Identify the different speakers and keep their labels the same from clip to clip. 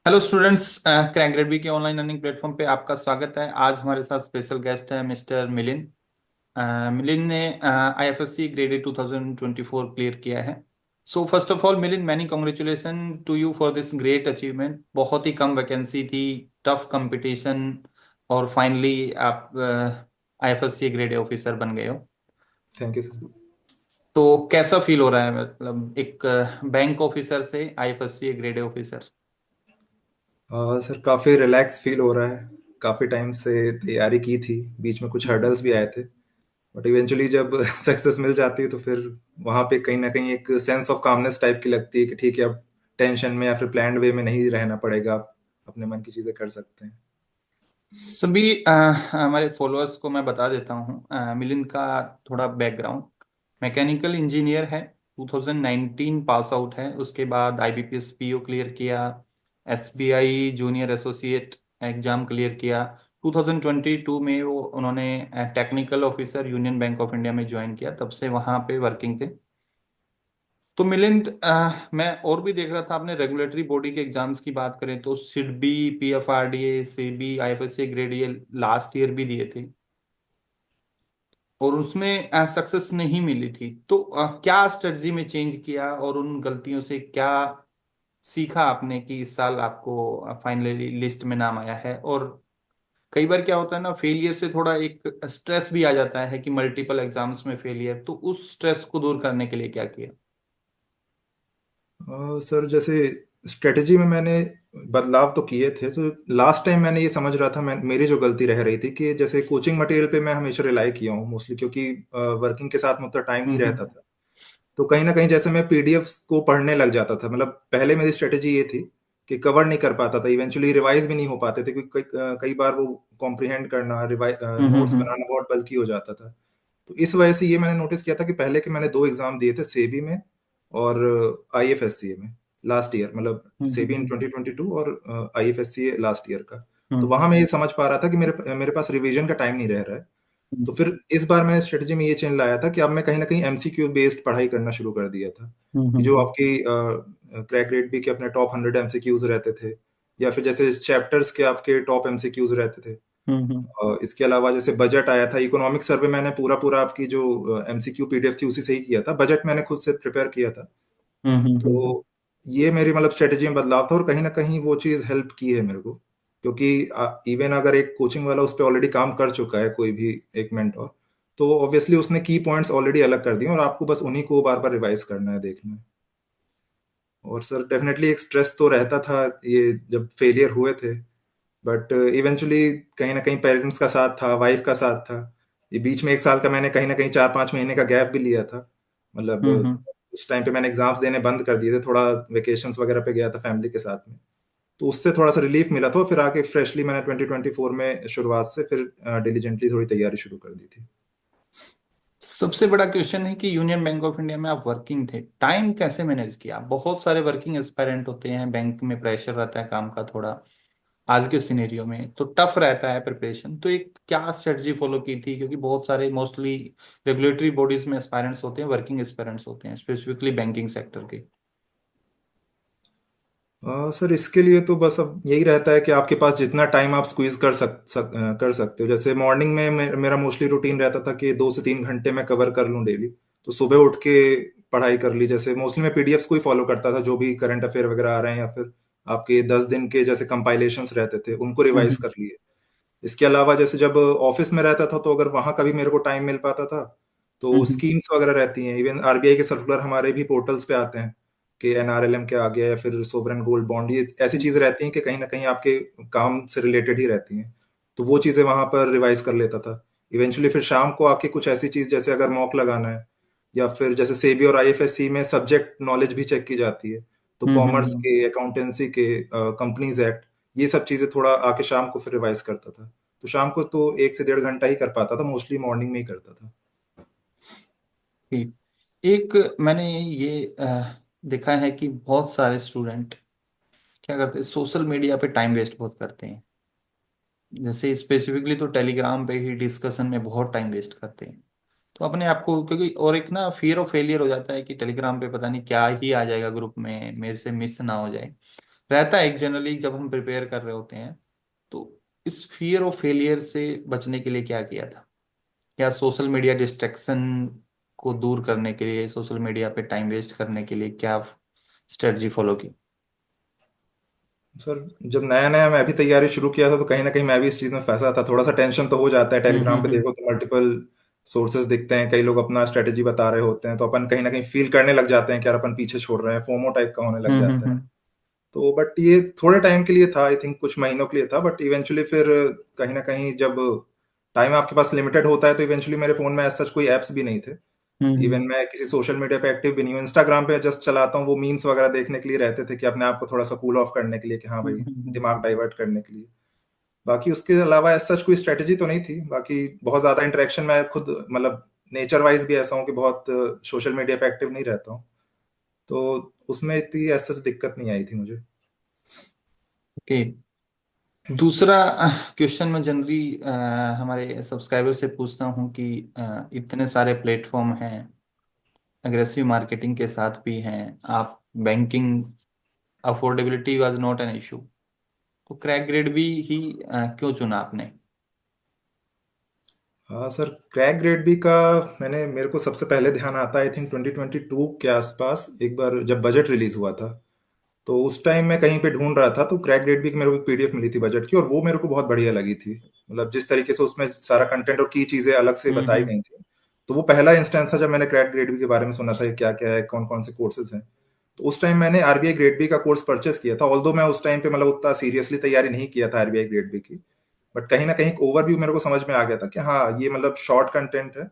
Speaker 1: Hello students, crack के online learning platform पे आपका स्वागत है। आज हमारे साथ स्पेशल गेस्ट है मिस्टर मिलिंद। मिलिंद ने आईएफएससी ग्रेड 2024 क्लियर किया है। So first of all Milind, many congratulation to you for this great achievement. बहुत ही कम वैकेंसी थी, टफ कंपटीशन, और फाइनली आप आईएफएससी ग्रेड ए ऑफिसर बन गए हो।
Speaker 2: Thank you sir.
Speaker 1: तो कैसा फील हो रहा है, मतलब एक बैंक ऑफिसर से IFSC grade A officer?
Speaker 2: Sir काफ़ी रिलैक्स फील हो रहा है। काफ़ी टाइम से तैयारी की थी, बीच में कुछ हर्डल्स भी आए थे, बट इवेंचुअली जब सक्सेस मिल जाती है तो फिर वहाँ पे कहीं ना कहीं एक सेंस ऑफ कामनेस टाइप की लगती है कि ठीक है, अब टेंशन में या फिर प्लान्ड वे में नहीं रहना पड़ेगा, आप अपने मन की चीज़ें कर सकते हैं।
Speaker 1: सभी हमारे फॉलोअर्स को मैं बता देता हूँ मिलिंद का थोड़ा बैकग्राउंड। मैकेनिकल इंजीनियर है, 2019 पास आउट है। उसके बाद आईबीपीएस पीओ क्लियर किया, SBI junior associate exam clear किया। 2022 में वो उन्होंने technical officer union bank of India में ज्वाइन किया, तब से वहाँ पे वर्किंग थे। तो मिलिंद, मैं और भी देख रहा था, आपने रेगुलेटरी बॉडी के एग्जाम्स की बात करें तो SIDBI, PFRDA, SEBI, IFSC grade ये लास्ट ईयर भी दिए थे और उसमें सक्सेस नहीं मिली थी। तो क्या स्ट्रेटजी में चेंज किया और उन गलतियों से क्या सीखा आपने कि इस साल आपको फाइनली लिस्ट में नाम आया है? और कई बार क्या होता है ना, फेलियर से थोड़ा एक स्ट्रेस भी आ जाता है कि मल्टीपल एग्जाम्स में फेलियर, तो उस स्ट्रेस को दूर करने के लिए क्या किया?
Speaker 2: सर जैसे स्ट्रेटजी में मैंने बदलाव तो किए थे, तो लास्ट टाइम मैंने ये समझ रहा था, मेरी जो गलती रह रही थी कि जैसे कोचिंग मटेरियल पे मैं हमेशा रिलाई किया हूँ मोस्टली, क्योंकि वर्किंग के साथ में उतना टाइम नहीं रहता
Speaker 1: हम्म।
Speaker 2: था। तो कहीं ना कहीं जैसे मैं पीडीएफ्स को पढ़ने लग जाता था, मतलब पहले मेरी स्ट्रेटेजी ये थी कि कवर नहीं कर पाता था, इवेंचुअली रिवाइज भी नहीं हो पाते थे, क्योंकि कई बार वो कॉम्प्रिहेंड करना, रिवाइज नोट्स
Speaker 1: हम्म।
Speaker 2: बनाना बहुत बल्कि हो जाता था। तो इस वजह से ये मैंने नोटिस किया था कि पहले के मैंने दो एग्जाम दिए थे, सेबी में और आईएफएससीए में, लास्ट ईयर, मतलब सेबी इन
Speaker 1: हम्म।
Speaker 2: 2022 और आईएफएससीए लास्ट ईयर का। तो
Speaker 1: हम्म।
Speaker 2: वहां मैं ये समझ पा रहा था कि मेरे मेरे पास रिवीजन का टाइम नहीं रह रहा है। तो
Speaker 1: हम्म।
Speaker 2: फिर इस बार मैंने स्ट्रेटजी में ये चेंज लाया था कि अब मैं कहीं न कहीं एमसीक्यू बेस्ड पढ़ाई करना शुरू कर दिया था। कि जो
Speaker 1: हम्म।
Speaker 2: आपकी क्रैक रेट भी के अपने टॉप 100 एमसीक्यूज़ रहते थे, या फिर जैसे चैप्टर्स के आपके टॉप एमसीक्यूज़ रहते थे।
Speaker 1: हम्म।
Speaker 2: इसके अलावा जैसे बजट आया था, इकोनॉमिक सर्वे मैंने पूरा-पूरा आपकी जो एमसीक्यू पीडीएफ थी उसी से ही किया था। बजट मैंने खुद से प्रिपेयर किया था।
Speaker 1: हम्म।
Speaker 2: तो ये मेरी मतलब स्ट्रेटजी में बदलाव था, और कहीं न कहीं वो चीज़ हेल्प की है मेरे को। क्योंकि इवन अगर एक कोचिंग वाला उस पे ऑलरेडी काम कर चुका है, कोई भी एक मेंटर, तो ऑब्वियसली उसने की पॉइंट्स ऑलरेडी अलग कर दिए और आपको बस उन्हीं को बार-बार रिवाइज़ करना है, देखना है। और सर डेफ़िनेटली एक स्ट्रेस तो रहता था ये जब फेलियर हुए थे, बट इवेंचुअली कहीं न कहीं पेरेंट्स का साथ था, वाइफ़ का साथ था। ये बीच में 1 साल का मैंने कहीं न कहीं 4-5 महीने का गैप भी लिया था। मतलब
Speaker 1: हम्म।
Speaker 2: उस टाइम पे मैंने एग्ज़ाम्स देने बंद कर दिए थे, थोड़ा वेकेशंस वगैरह पे गया था फैमिली के साथ में। तो उससे थोड़ा-सा रिलीफ़ मिला था, और फिर आके फ्रेशली मैंने 2024 में शुरुआत से फिर डिलिजेंटली थोड़ी तैयारी शुरू कर दी थी।
Speaker 1: सबसे बड़ा क्वेश्चन है कि यूनियन बैंक ऑफ इंडिया में आप वर्किंग थे, टाइम कैसे मैनेज किया? बहुत सारे वर्किंग एस्पायरेंट होते हैं, बैंक में प्रेशर रहता है काम का थोड़ा, आज के सिनेरियो में तो टफ रहता है प्रिपरेशन। तो एक क्या स्ट्रेटजी फॉलो की थी, क्योंकि बहुत सारे मोस्टली रेगुलेटरी बॉडीज में एस्पायरेंट्स होते हैं, वर्किंग एस्पायरेंट्स होते हैं, स्पेसिफिकली बैंकिंग सेक्टर के।
Speaker 2: सर इसके लिए तो बस अब यही रहता है कि आपके पास जितना टाइम आप स्क्वीज़ कर सकते हो। जैसे मॉर्निंग में मेरा मोस्टली रूटीन रहता था कि 2 से 3 घंटे मैं कवर कर लूँ डेली। तो सुबह उठ के पढ़ाई कर ली, जैसे मोस्टली मैं पीडीएफ्स को ही फॉलो करता था, जो भी करंट अफेयर वगैरह आ रहे हैं, या फिर आपके 10 दिन के जैसे कंपाइलेशंस रहते थे, उनको रिवाइज़
Speaker 1: हम्म।
Speaker 2: कर लिए। इसके अलावा जैसे जब ऑफिस में रहता था, तो अगर वहाँ कभी मेरे को टाइम मिल पाता था, तो
Speaker 1: हम्म।
Speaker 2: स्कीम्स वगैरह रहती हैं, इवन आरबीआई के सर्कुलर हमारे भी पोर्टल्स पे आते हैं कि एनआरएलएम क्या आ गया, या फिर सोवरेन गोल्ड बॉन्ड, ये ऐसी चीजें रहती हैं कि कहीं ना कहीं आपके काम से रिलेटेड ही रहती हैं। तो वो चीजें वहां पर रिवाइज कर लेता था। इवेंचुअली फिर शाम को आके कुछ ऐसी चीज, जैसे अगर मॉक लगाना है, या फिर जैसे सेबी और आईएफएससी में सब्जेक्ट नॉलेज भी चेक की जाती है, तो
Speaker 1: हम्म।
Speaker 2: कॉमर्स के, अकाउंटेंसी के, कंपनीज एक्ट, ये सब चीजें थोड़ा आके शाम को फिर रिवाइज करता था। तो शाम को तो 1 से 1.5 घंटा ही कर पाता था, मोस्टली मॉर्निंग में ही करता था।
Speaker 1: ठीक। एक मैंने ये देखा है कि बहुत सारे स्टूडेंट क्या करते हैं, सोशल मीडिया पे टाइम वेस्ट बहुत करते हैं। जैसे स्पेसिफिकली तो टेलीग्राम पे ही डिस्कशन में बहुत टाइम वेस्ट करते हैं। तो अपने आप को, क्योंकि और एक ना फियर ऑफ फेलियर हो जाता है कि टेलीग्राम पे पता नहीं क्या ही आ जाएगा ग्रुप में, मेरे से मिस ना हो जाए। रहता है एक जनरली जब हम प्रिपेयर कर रहे होते हैं। तो इस फियर ऑफ फेलियर से बचने के लिए क्या किया था? क्या सोशल मीडिया डिस्ट्रैक्शन को दूर करने के लिए, सोशल मीडिया पे टाइम वेस्ट करने के लिए क्या स्ट्रेटजी फॉलो की?
Speaker 2: सर जब नया नया मैं भी तैयारी शुरू किया था तो कहीं ना कहीं मैं भी इस चीज़ में फंसा था, थोड़ा सा टेंशन तो हो जाता है। टेलीग्राम पे
Speaker 1: हम्म।
Speaker 2: देखो तो मल्टीपल सोर्सेज दिखते हैं, कई लोग अपना स्ट्रेटेजी बता रहे होते हैं, तो अपन कहीं ना कहीं फील करने लग जाते हैं कि यार अपन पीछे छोड़ रहे हैं, फोमो टाइप का होने लग जाता है।
Speaker 1: हम्म।
Speaker 2: तो बट ये थोड़े टाइम के लिए था, आई थिंक कुछ महीनों के लिए था, बट इवेंचुअली फिर कहीं ना कहीं जब टाइम आपके पास लिमिटेड होता है तो इवेंचुअली मेरे फोन में ऐसा कोई ऐप्स भी नहीं थे। इवन
Speaker 1: हम्म।
Speaker 2: मैं किसी सोशल मीडिया पे एक्टिव भी नहीं हूँ, इंस्टाग्राम पे जस्ट चलाता हूँ, वो मीम्स वगैरह देखने के लिए रहते थे कि अपने आप को थोड़ा सा कूल ऑफ करने के लिए, कि हाँ भाई दिमाग
Speaker 1: हम्म।
Speaker 2: डाइवर्ट करने के लिए। बाकी उसके अलावा ऐसा कोई स्ट्रेटजी तो नहीं थी। बाकी बहुत ज्यादा इंटरेक्शन मैं खुद मतलब नेचर वाइज भी ऐसा हूँ कि बहुत सोशल मीडिया पे एक्टिव नहीं रहता हूँ, तो उसमें इतनी ऐसा दिक्कत नहीं आई थी मुझे।
Speaker 1: ओके। दूसरा क्वेश्चन मैं जनरली हमारे सब्सक्राइबर से पूछता हूँ कि इतने सारे प्लेटफॉर्म हैं, अग्रेसिव मार्केटिंग के साथ भी हैं, आप banking affordability was not an issue, तो क्रैक ग्रेड भी ही क्यों चुना आपने?
Speaker 2: हाँ सर, क्रैक ग्रेड बी का मैंने मेरे को सबसे पहले ध्यान आता है आई थिंक 2022 के आसपास, एक बार जब बजट रिलीज हुआ था। तो उस टाइम मैं कहीं पे ढूंढ रहा था तो क्रैक ग्रेड बी की मेरे को एक पीडीएफ मिली थी बजट की, और वो मेरे को बहुत बढ़िया लगी थी। मतलब जिस तरीके से उसमें सारा कंटेंट और की चीजें अलग से बताई
Speaker 1: हम्म।
Speaker 2: गई थी। तो वो पहला इंस्टेंस था जब मैंने क्रैक ग्रेड बी के बारे में सुना था, क्या क्या है, कौन कौन से कोर्सेज हैं। तो उस टाइम मैंने आरबीआई ग्रेड बी का कोर्स परचेस किया था, ऑल्दो मैं उस टाइम पे मतलब उतना सीरियसली तैयारी नहीं किया था आरबीआई ग्रेड बी की। बट कहीं ना कहीं ओवरव्यू मेरे को समझ में आ गया था कि हाँ ये मतलब शॉर्ट कंटेंट है,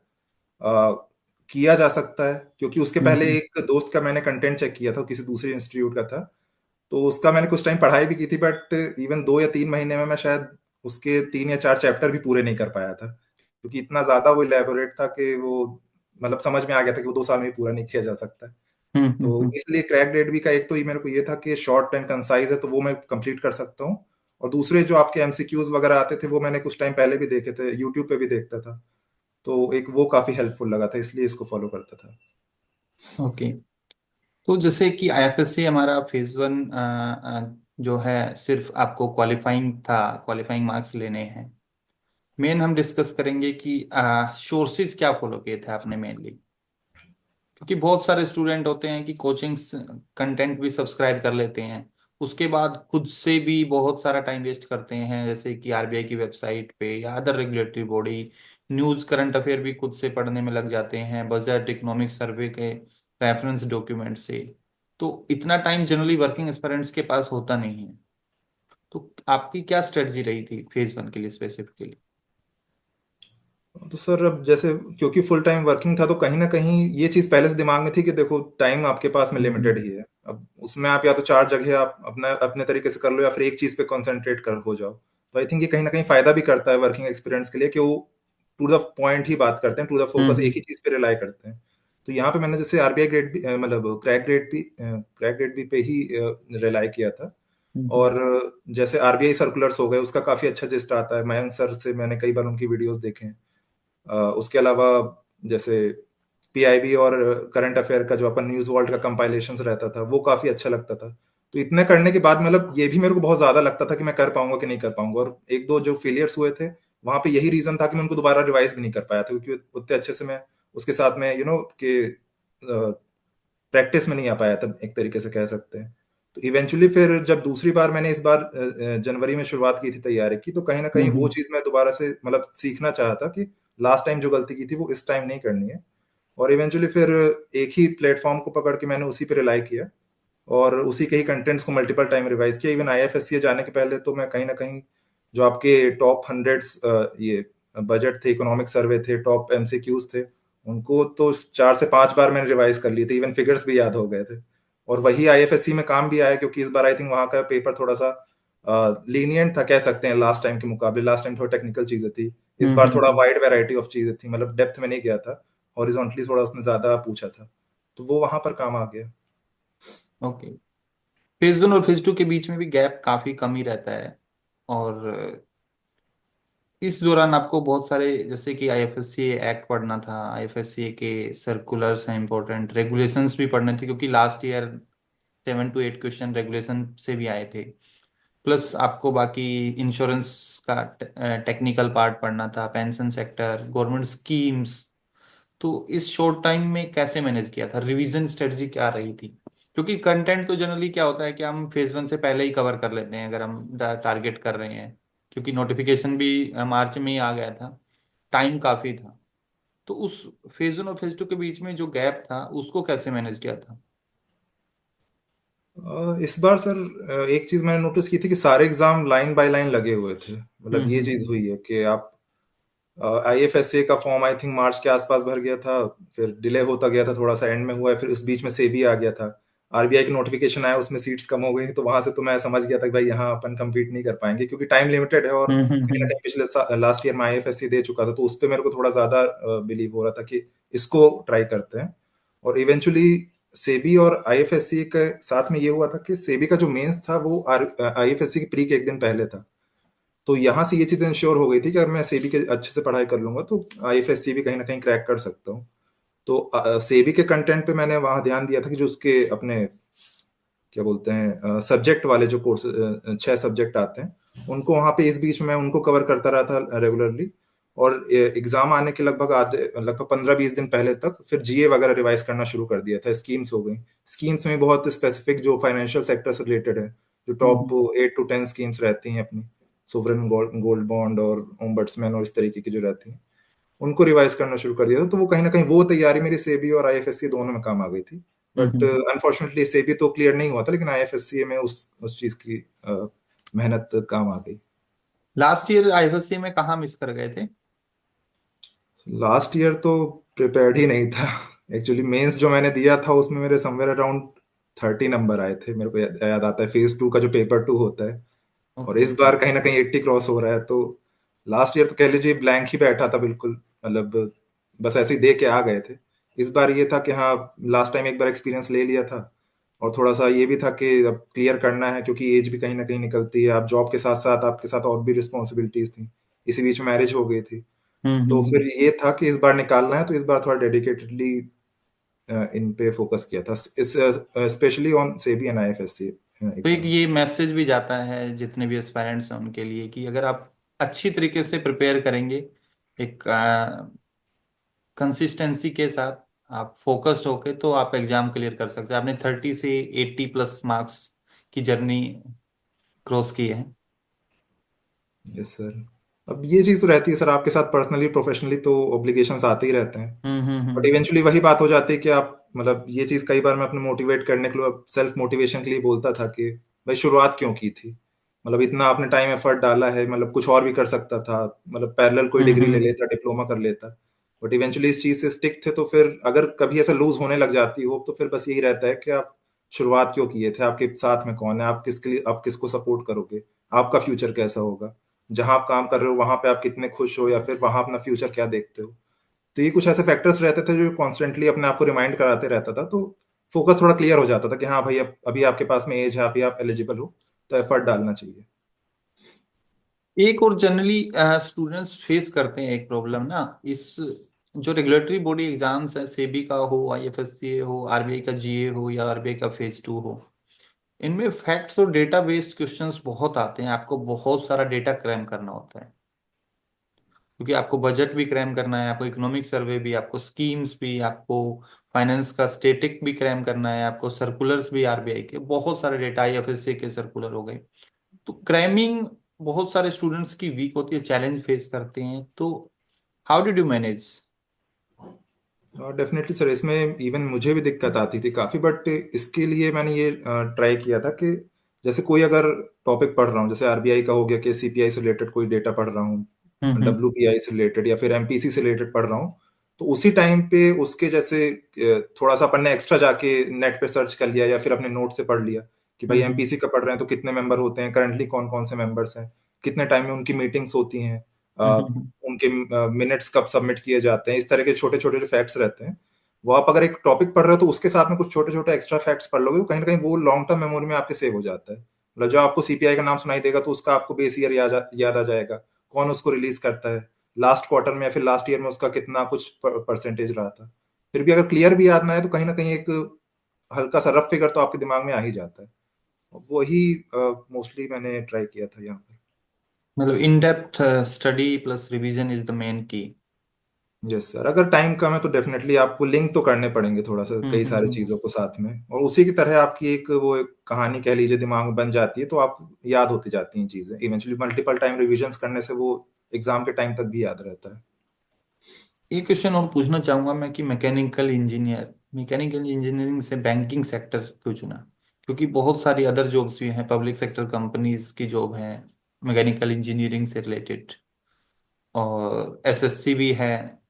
Speaker 2: किया जा सकता है। क्योंकि उसके पहले
Speaker 1: हम्म।
Speaker 2: एक दोस्त का मैंने कंटेंट चेक किया था, किसी दूसरे इंस्टीट्यूट का था। तो उसका मैंने कुछ टाइम पढ़ाई भी की थी, बट इवन 2 या 3 महीने में मैं शायद उसके 3 या 4 चैप्टर भी पूरे नहीं कर पाया था, क्योंकि इतना ज्यादा वो इलेबोरेट था कि वो मतलब समझ में आ गया था कि वो 2 साल में भी पूरा नहीं किया जा सकता है। तो
Speaker 1: हम्म।
Speaker 2: इसलिए क्रैक डेड भी का एक तो ये मेरे को ये था कि शॉर्ट एंड कंसाइज है, तो वो मैं कंप्लीट कर सकता हूँ। और दूसरे जो आपके एमसीक्यूज वगैरह आते थे वो मैंने कुछ टाइम पहले भी देखे थे, यूट्यूब पे भी देखता था। तो एक वो काफी हेल्पफुल लगा था, इसलिए इसको फॉलो करता था।
Speaker 1: ओके। तो जैसे कि आईएफएससी हमारा फेज 1 जो है, सिर्फ आपको क्वालिफाइंग था, क्वालिफाइंग मार्क्स लेने हैं। मेन हम डिस्कस करेंगे कि सोर्सेज क्या फॉलो किए थे आपने मेनली, क्योंकि बहुत सारे स्टूडेंट होते हैं कि कोचिंग कंटेंट भी सब्सक्राइब कर लेते हैं, उसके बाद खुद से भी बहुत सारा टाइम वेस्ट करते हैं, जैसे कि आरबीआई की वेबसाइट पे या other regulatory body, news current affair भी खुद से पढ़ने में लग जाते हैं, बजट इकोनॉमिक सर्वे के रेफरेंस डॉक्यूमेंट से। तो इतना टाइम जनरली वर्किंग एस्पिरेंट्स के पास होता नहीं है। तो आपकी क्या स्ट्रेटजी रही थी फेज 1 के लिए स्पेसिफिकली?
Speaker 2: तो सर अब जैसे क्योंकि फुल टाइम वर्किंग था तो कहीं ना कहीं ये चीज पहले से दिमाग में थी कि देखो टाइम आपके पास में लिमिटेड
Speaker 1: हम्म।
Speaker 2: ही है। अब उसमें आप या तो 4 जगह आप अपना अपने तरीके से कर लो, या फिर एक चीज पे कंसंट्रेट कर हो जाओ। तो आई थिंक ये कहीं ना कहीं फायदा भी करता है वर्किंग एक्सपीरियंस के लिए, कि वो टू द पॉइंट ही बात करते हैं, टू द फोकस एक
Speaker 1: हम्म।
Speaker 2: ही चीज पे रिलाई करते हैं। तो यहाँ पे मैंने जैसे आरबीआई ग्रेड बी मतलब क्रैक ग्रेड बी पे ही रिलाई किया था।
Speaker 1: हम्म।
Speaker 2: और जैसे आरबीआई सर्कुलर्स हो गए, उसका काफी अच्छा जिस्ट आता है, मयंक सर से मैंने कई बार उनकी वीडियोस देखे हैं। उसके अलावा जैसे पीआईबी और करंट अफेयर का जो अपन न्यूज वर्ल्ड का कंपाइलेशंस रहता था वो काफी अच्छा लगता था। तो इतने करने के बाद मतलब ये भी मेरे को बहुत ज्यादा लगता था कि मैं कर पाऊंगा कि नहीं कर पाऊंगा, और एक दो जो फेलियर्स हुए थे वहां पे यही रीजन था कि मैं उनको दोबारा रिवाइज भी नहीं कर पाया था, क्योंकि उतने अच्छे से मैं उसके साथ में कि प्रैक्टिस में नहीं आ पाया था, एक तरीके से कह सकते हैं। तो इवेंचुअली फिर जब दूसरी बार मैंने इस बार जनवरी में शुरुआत की थी तैयारी की, तो कहीं ना कहीं वो
Speaker 1: हम्म।
Speaker 2: चीज मैं दोबारा से मतलब सीखना चाहा था कि लास्ट टाइम जो गलती की थी वो इस टाइम नहीं करनी है। और इवेंचुअली फिर एक ही प्लेटफॉर्म को पकड़ के मैंने उसी पे रिलाई किया, और उसी के ही कंटेंट्स को मल्टीपल टाइम रिवाइज किया। इवन आईएफएससी जाने के पहले तो मैं कहीं ना कहीं जो आपके टॉप हंड्रेड्स ये बजट थे, इकोनॉमिक सर्वे थे, टॉप एमसीक्यूज थे, उनको तो 4 से 5 बार मैंने रिवाइज कर लिए थे, इवन फिगर्स भी याद हो गए थे। और वही आईएफएससी में काम भी आया, क्योंकि इस बार आई थिंक वहां का पेपर थोड़ा सा लीनियंट था कह सकते हैं लास्ट टाइम के मुकाबले। लास्ट टाइम थोड़ा टेक्निकल चीजें थी, इस बार थोड़ा
Speaker 1: हम्म।
Speaker 2: वाइड वैरायटी ऑफ चीजें थी, मतलब डेप्थ में नहीं गया था, हॉरिजॉन्टली थोड़ा उसने ज्यादा पूछा था। तो वो वहां पर काम आ गया।
Speaker 1: ओके। फेज 1 और फेज 2 के बीच में भी गैप काफी कम ही रहता है, और इस दौरान आपको बहुत सारे, जैसे कि आईएफएससी एक्ट पढ़ना था, आईएफएससी के सर्कुलर्स हैं, इंपॉर्टेंट रेगुलेशंस भी पढ़ने थे, क्योंकि last year 7 to 8 question regulation से भी आए थे। प्लस आपको बाकी इंश्योरेंस का टेक्निकल पार्ट पढ़ना था, पेंशन सेक्टर, गवर्नमेंट स्कीम्स। तो इस शॉर्ट टाइम में कैसे मैनेज किया था, रिवीजन स्ट्रेटजी क्या रही थी? क्योंकि कंटेंट तो जनरली क्या होता है कि हम फेज 1 से पहले ही कवर कर लेते हैं अगर हम टारगेट कर रहे हैं, क्योंकि नोटिफिकेशन भी मार्च में ही आ गया था, टाइम काफी था। तो उस फेज 1 और फेज 2 के बीच में जो गैप था उसको कैसे मैनेज किया था?
Speaker 2: इस बार सर एक चीज मैंने नोटिस की थी कि सारे एग्जाम लाइन बाय लाइन लगे हुए थे। मतलब ये चीज
Speaker 1: हम्म।
Speaker 2: हुई है कि आप आईएफएससी का फॉर्म आई थिंक मार्च के आसपास भर गया था, फिर डिले होता गया था, थोड़ा सा एंड में हुआ है, फिर उस बीच में सेबी आ गया था। आरबीआई की नोटिफिकेशन आया, उसमें सीट्स कम हो गई, तो वहां से तो मैं समझ गया था कि भाई यहाँ अपन compete नहीं कर पाएंगे क्योंकि टाइम लिमिटेड है। और कहीं ना
Speaker 1: हम्म।
Speaker 2: कहीं पिछले लास्ट ईयर में आईएफएससी दे चुका था, तो उस पर मेरे को थोड़ा ज्यादा बिलीव हो रहा था कि इसको ट्राई करते हैं। और इवेंचुअली सेबी और आईएफएससी के साथ में ये हुआ था कि सेबी का जो मेंस था वो आईएफएससी की प्री के एक दिन पहले था। तो यहाँ से ये चीज़ इंश्योर हो गई थी कि अगर मैं सेबी के अच्छे से पढ़ाई कर लूंगा तो आईएफएससी भी कहीं ना कहीं क्रैक कर सकता हूँ। तो सेबी के कंटेंट पे मैंने वहाँ ध्यान दिया था कि जो उसके अपने क्या बोलते हैं सब्जेक्ट वाले जो कोर्स 6 सब्जेक्ट आते हैं उनको वहाँ पे इस बीच में उनको कवर करता रहा था रेगुलरली। और एग्जाम आने के लगभग 15-20 दिन पहले तक फिर जीए वगैरह रिवाइज करना शुरू कर दिया था। स्कीम्स हो गई, स्कीम्स में बहुत स्पेसिफिक जो फाइनेंशियल सेक्टर से रिलेटेड है, जो टॉप
Speaker 1: हम्म।
Speaker 2: 8 to 10 स्कीम्स रहती हैं अपनी, सोवरेन गोल्ड बॉन्ड और ओम्बड्समैन और इस तरीके की जो रहती हैं, उनको रिवाइज करना शुरू कर दिया था। तो वो कहीं ना कहीं वो तैयारी मेरी सेबी और आईएफएससी दोनों में काम आ गई थी। But
Speaker 1: hmm.
Speaker 2: अनफॉर्चुनेटली सेबी तो क्लियर नहीं हुआ था, लेकिन आईएफएससी में उस चीज की मेहनत काम आ गई।
Speaker 1: लास्ट ईयर आईएफएससी में कहाँ मिस कर गए थे?
Speaker 2: लास्ट ईयर तो प्रिपेयर्ड ही नहीं था। एक्चुअली मेंस जो मैंने दिया था उसमें मेरे समवेयर अराउंड 30 नंबर आए थे, मेरे को याद आता है, फेज 2 का जो पेपर 2 होता है। और
Speaker 1: ओके।
Speaker 2: इस बार कहीं ना कहीं 80 क्रॉस हो रहा है। तो लास्ट ईयर तो कह लीजिए ब्लैंक ही बैठा था बिल्कुल, मतलब बस ऐसे ही दे के आ गए थे। इस बार ये था कि हाँ, लास्ट टाइम एक बार एक्सपीरियंस ले लिया था, और थोड़ा सा ये भी था कि अब क्लियर करना है क्योंकि एज भी कहीं ना कहीं निकलती है। आप जॉब के साथ साथ आपके साथ और भी रिस्पॉन्सिबिलिटीज थी, इसी बीच मैरिज हो गई थी। तो
Speaker 1: हम्म।
Speaker 2: फिर ये था कि इस बार निकालना है, तो इस बार थोड़ा डेडिकेटेडली इन पे फोकस किया था, इस specially on SEBI and IFSC
Speaker 1: तो एक
Speaker 2: एग्जाम।
Speaker 1: ये मैसेज भी जाता है जितने भी एस्पायरेंट्स हैं उनके लिए कि अगर आप अच्छी तरीके से प्रिपेयर करेंगे, एक कंसिस्टेंसी के साथ, आप फोकस्ड होके, तो आप एग्जाम क्लियर कर सकते हैं। आपने 30 से 80 प्लस मार्क्स की जर्नी क्रॉस की है।
Speaker 2: Yes sir. अब ये चीज तो रहती है सर, आपके साथ पर्सनली प्रोफेशनली तो ऑब्लिगेशंस आते ही रहते हैं। But
Speaker 1: hmm.
Speaker 2: इवेंचुअली वही बात हो जाती है कि आप, मतलब ये चीज कई बार मैं अपने मोटिवेट करने के लिए, सेल्फ मोटिवेशन के लिए बोलता था कि भाई शुरुआत क्यों की थी, मतलब इतना आपने टाइम एफर्ट डाला है, मतलब कुछ और भी कर सकता था, मतलब पैरेलल कोई डिग्री ले
Speaker 1: हम्म।
Speaker 2: लेता, डिप्लोमा कर लेता। बट इवेंचुअली इस चीज से स्टिक थे, तो फिर अगर कभी ऐसा लूज होने लग जाती हो तो फिर बस यही रहता है कि आप शुरुआत क्यों किए थे, आपके साथ में कौन है, आप किसके लिए, आप किसको सपोर्ट करोगे, आपका फ्यूचर कैसा होगा, जहां आप काम कर रहे हो वहां पे आप कितने खुश हो, या फिर वहां अपना फ्यूचर क्या देखते हो। तो ये कुछ ऐसे फैक्टर्स रहते थे जो कॉन्स्टेंटली अपने आप को रिमाइंड कराते रहता था, तो फोकस थोड़ा क्लियर हो जाता था कि हाँ भाई, अब अभी आपके पास में एज है, अभी आप एलिजिबल हो, तो एफर्ट डालना चाहिए।
Speaker 1: एक और जनरली स्टूडेंट्स फेस करते हैं एक प्रॉब्लम ना, इस जो रेगुलेटरी बॉडी एग्जाम्स है, सेबी का हो, आईएफएससी हो, आरबीआई का जीए हो या आरबीआई का फेज 2 हो, इनमें फैक्ट्स और डेटा बेस्ड क्वेश्चंस बहुत आते हैं। आपको बहुत सारा डेटा क्रैम करना होता है, क्योंकि आपको बजट भी क्रैम करना है, आपको इकोनॉमिक सर्वे भी, आपको स्कीम्स भी, आपको फाइनेंस का स्टेटिक भी क्रैम करना है, आपको सर्कुलर्स भी, आरबीआई के बहुत सारे डेटा, आईएफएससी के सर्कुलर हो गए। तो क्रैमिंग बहुत सारे स्टूडेंट्स की वीक होती है, चैलेंज फेस करते हैं। तो हाउ डिड यू मैनेज?
Speaker 2: और डेफिनेटली सर, इसमें इवन मुझे भी दिक्कत आती थी काफ़ी, बट इसके लिए मैंने ये ट्राई किया था कि जैसे कोई अगर टॉपिक पढ़ रहा हूँ, जैसे आरबीआई का हो गया कि सीपीआई से रिलेटेड कोई डेटा पढ़ रहा हूँ,
Speaker 1: हम्म।
Speaker 2: डब्ल्यूपीआई से रिलेटेड या फिर एमपीसी से रिलेटेड पढ़ रहा हूँ, तो उसी टाइम पे उसके जैसे थोड़ा सा अपन ने एक्स्ट्रा जाके नेट पे सर्च कर लिया या फिर अपने नोट से पढ़ लिया कि भाई
Speaker 1: हम्म।
Speaker 2: एमपीसी का पढ़ रहे हैं तो कितने मेंबर होते हैं, करंटली कौन कौन से मेंबर्स हैं, कितने टाइम में उनकी मीटिंग्स होती हैं,
Speaker 1: हम्म।
Speaker 2: उनके मिनट्स कब सबमिट किए जाते हैं, इस तरह के छोटे छोटे जो फैक्ट्स रहते हैं, वो आप अगर एक टॉपिक पढ़ रहे हो तो उसके साथ में कुछ छोटे छोटे एक्स्ट्रा फैक्ट्स पढ़ लोगे, तो कहीं ना कहीं वो लॉन्ग टर्म मेमोरी में आपके सेव हो जाता है। मतलब जब आपको सीपीआई का नाम सुनाई देगा तो उसका आपको बेस ईयर याद आ जाएगा, कौन उसको रिलीज करता है, लास्ट क्वार्टर में या फिर लास्ट ईयर में उसका कितना कुछ परसेंटेज रहा था। फिर भी अगर क्लियर भी याद ना है तो कहीं ना कहीं एक हल्का सा रफ फिगर तो आपके दिमाग में आ ही जाता है। वही मोस्टली मैंने ट्राई किया था यहाँ पर।
Speaker 1: मतलब in depth study plus revision is the main की।
Speaker 2: यस सर, अगर टाइम कम है तो डेफिनेटली आपको लिंक तो करने पड़ेंगे थोड़ा सा कई सारी
Speaker 1: हम्म।
Speaker 2: चीज़ों को साथ में, और उसी की तरह आपकी एक वो एक कहानी कह लीजिए दिमाग में बन जाती है, तो आप याद होती जाती हैं चीज़ें इवेंचुअली, मल्टीपल टाइम रिविजन्स करने से वो एग्जाम के टाइम तक भी याद रहता है।
Speaker 1: एक क्वेश्चन और पूछना चाहूंगा मैं कि मैकेनिकल इंजीनियरिंग से बैंकिंग सेक्टर क्यों चुना? क्योंकि बहुत सारी अदर जॉब्स भी हैं, पब्लिक सेक्टर कंपनीज की जॉब हैं मैकेनिकल इंजीनियरिंग से रिलेटेड, और एसएससी भी है,